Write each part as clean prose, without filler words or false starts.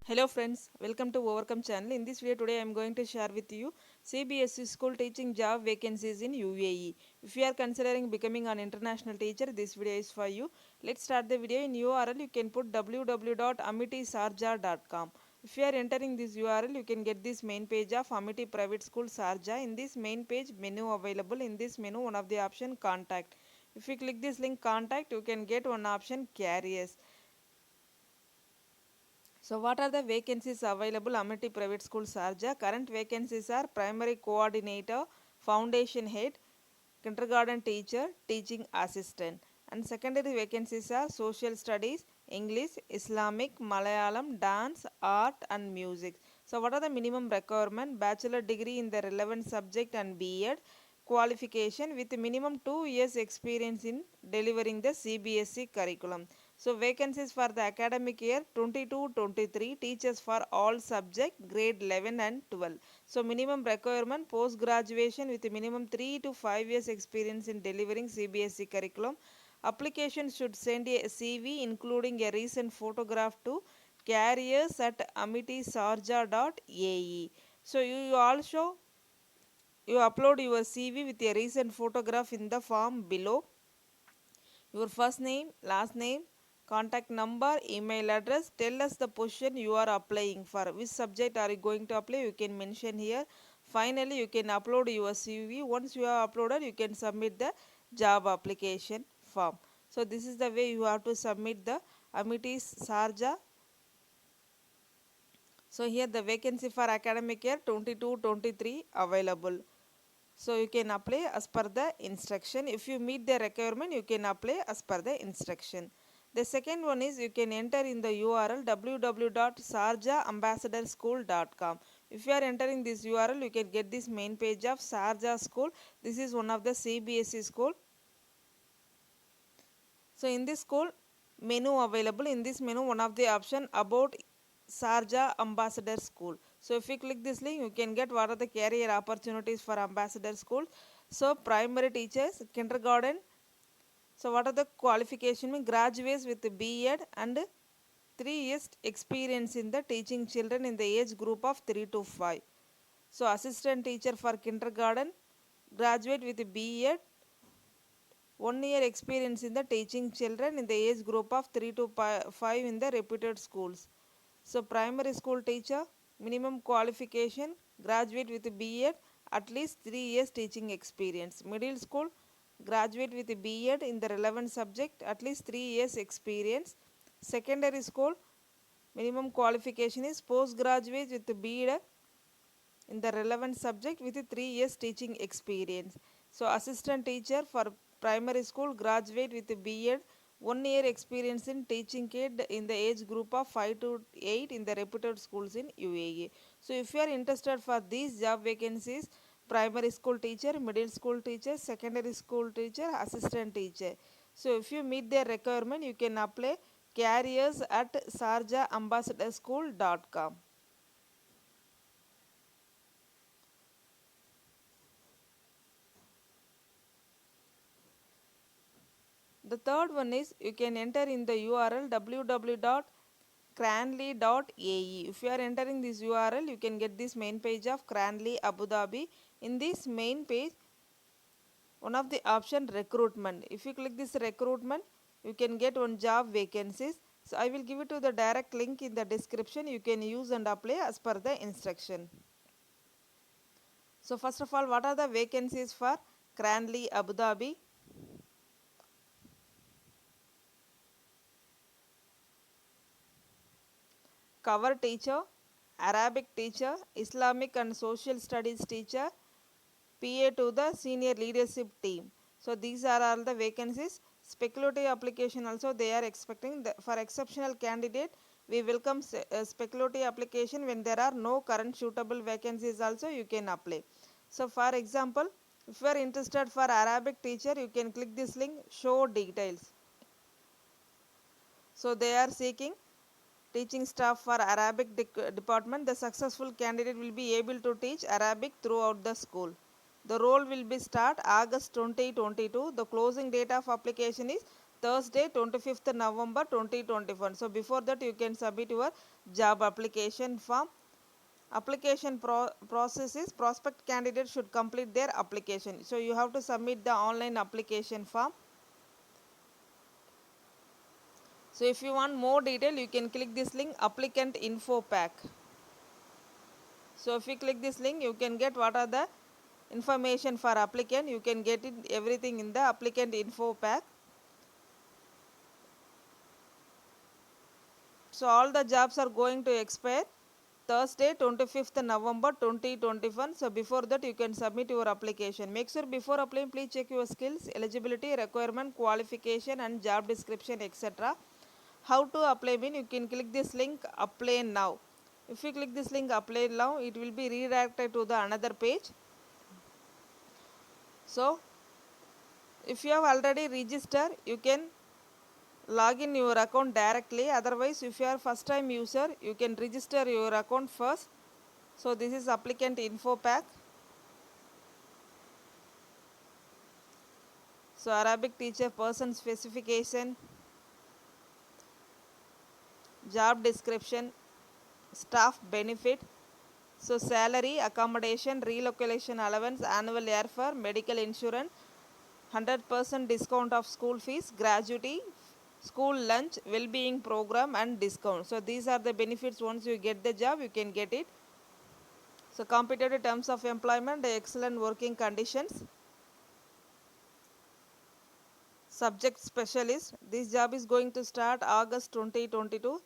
Hello friends, welcome to Overcome channel. In this video today I am going to share with you CBSE school teaching job vacancies in UAE. If you are considering becoming an international teacher, this video is for you. Let's start the video. In URL you can put www.amitisarja.com. If you are entering this URL, you can get this main page of Amity Private School Sharjah. In this main page, menu available. In this menu, one of the option contact. If you click this link contact, you can get one option carriers. So what are the vacancies available Amity Private School Sharjah? Current vacancies are primary coordinator, foundation head, kindergarten teacher, teaching assistant. And secondary vacancies are social studies, English, Islamic, Malayalam, dance, art and music. So what are the minimum requirement? Bachelor degree in the relevant subject and B.Ed qualification with minimum 2 years experience in delivering the CBSE curriculum. So vacancies for the academic year 22-23, teachers for all subject grade 11 and 12. So minimum requirement post graduation with minimum 3 to 5 years experience in delivering CBSE curriculum. Application should send a CV including a recent photograph to carriers at amitisarja.ae. So you also upload your CV with a recent photograph in the form below. Your first name, last name, contact number, email address. Tell us the position you are applying for. Which subject are you going to apply? You can mention here. Finally, you can upload your CV. Once you have uploaded, you can submit the job application form. So this is the way you have to submit the Amitis Sharjah. So here the vacancy for academic year 22-23 available. So you can apply as per the instruction. If you meet the requirement, you can apply as per the instruction. The second one is you can enter in the URL www.sharjahambassadorschool.com. If you are entering this URL, you can get this main page of Sharjah School. This is one of the CBSE school. So in this school, menu available. In this menu, one of the option about Sharjah Ambassador School. So if you click this link, you can get what are the career opportunities for Ambassador School. So primary teachers, kindergarten. So what are the qualification? Graduates with B.Ed and 3 years experience in the teaching children in the age group of 3 to 5. So assistant teacher for kindergarten, graduate with B.Ed, 1 year experience in the teaching children in the age group of 3 to 5 in the reputed schools. So primary school teacher, minimum qualification, graduate with B.Ed, at least 3 years teaching experience. Middle school, graduate with B.Ed in the relevant subject, at least 3 years experience. Secondary school, minimum qualification is postgraduate with B.Ed in the relevant subject with 3 years teaching experience. So assistant teacher for primary school, graduate with B.Ed, 1 year experience in teaching kid in the age group of 5 to 8 in the reputed schools in UAE. So if you are interested for these job vacancies, primary school teacher, middle school teacher, secondary school teacher, assistant teacher. So if you meet their requirement, you can apply carriers at sharjahambassadorschool.com. The third one is you can enter in the URL www.cranly.ae. If you are entering this URL, you can get this main page of Cranly Abu Dhabi. In this main page, one of the option recruitment. If you click this recruitment, you can get one job vacancies. So I will give it to the direct link in the description. You can use and apply as per the instruction. So first of all, what are the vacancies for Cranly Abu Dhabi? Cover teacher, Arabic teacher, Islamic and social studies teacher, PA to the senior leadership team. So these are all the vacancies. Speculative application also they are expecting. For exceptional candidate, we welcome speculative application when there are no current suitable vacancies also you can apply. So for example, if you are interested for Arabic teacher, you can click this link show details. So they are seeking teaching staff for Arabic department. The successful candidate will be able to teach Arabic throughout the school. The role will be start August 2022. The closing date of application is Thursday 25th November 2021. So before that you can submit your job application form. Application process is prospect candidates should complete their application. So you have to submit the online application form. So if you want more detail, you can click this link, applicant info pack. So if you click this link, you can get what are the information for applicant. You can get it everything in the applicant info pack. So all the jobs are going to expire Thursday 25th November 2021. So before that you can submit your application. Make sure before applying please check your skills, eligibility, requirement, qualification and job description etc. How to apply mean you can click this link apply now. If you click this link apply now, it will be redirected to the another page. So if you have already registered, you can log in your account directly. Otherwise if you are first time user, you can register your account first. So this is applicant info pack. So Arabic teacher person specification, job description, staff benefit. So salary, accommodation, relocation allowance, annual airfare, medical insurance, 100% discount of school fees, gratuity, school lunch, well-being program and discount. So these are the benefits. Once you get the job, you can get it. So competitive terms of employment, excellent working conditions. Subject specialist. This job is going to start August 2022.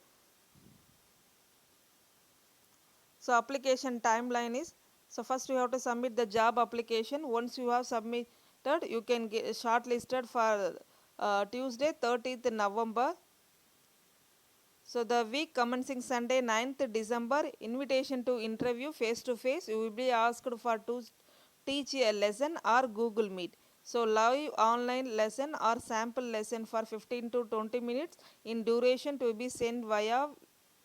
So application timeline is, so first you have to submit the job application. Once you have submitted, you can get shortlisted for Tuesday 30th November. So the week commencing Sunday 9th December, invitation to interview face to face. You will be asked for to teach a lesson or Google Meet. So live online lesson or sample lesson for 15 to 20 minutes in duration to be sent via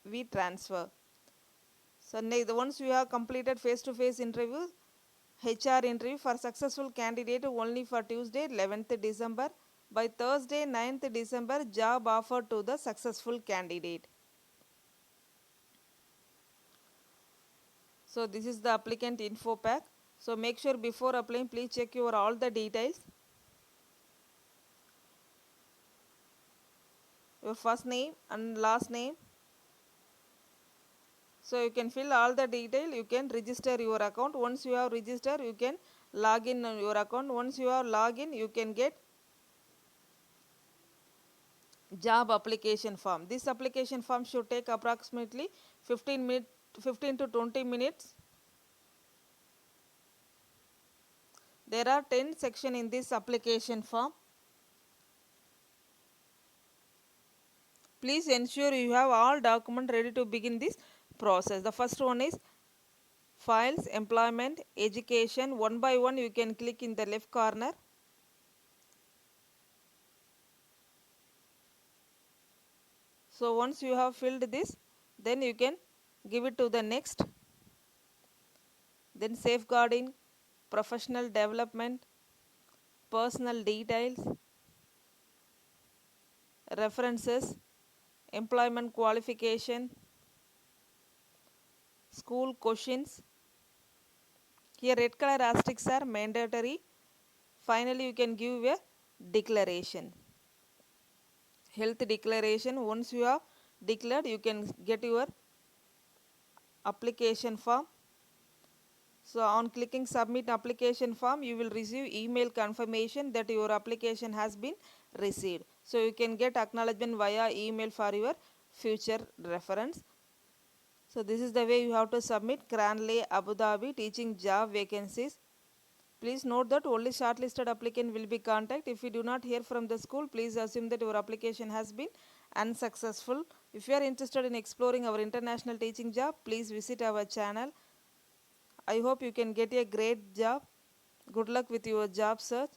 WeTransfer. So once you have completed face to face interview, HR interview for successful candidate only for Tuesday 11th December. By Thursday 9th December, job offer to the successful candidate. So this is the applicant info pack. So make sure before applying please check your all the details. Your first name and last name. So you can fill all the detail. You can register your account. Once you have registered, you can log in on your account. Once you have log in, you can get job application form. This application form should take approximately 15 to 20 minutes. There are 10 sections in this application form. Please ensure you have all documents ready to begin this process. The first one is files, employment, education. One by one you can click in the left corner. So once you have filled this, then you can give it to the next. Then safeguarding, professional development, personal details, references, employment qualification, school questions. Here red color asterisks are mandatory. Finally you can give a declaration. Health declaration. Once you have declared, you can get your application form. So on clicking submit application form, you will receive email confirmation that your application has been received. So you can get acknowledgement via email for your future reference. So this is the way you have to submit Cranleigh Abu Dhabi teaching job vacancies. Please note that only shortlisted applicant will be contacted. If you do not hear from the school, please assume that your application has been unsuccessful. If you are interested in exploring our international teaching job, please visit our channel. I hope you can get a great job. Good luck with your job search.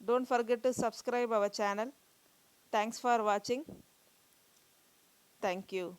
Don't forget to subscribe our channel. Thanks for watching. Thank you.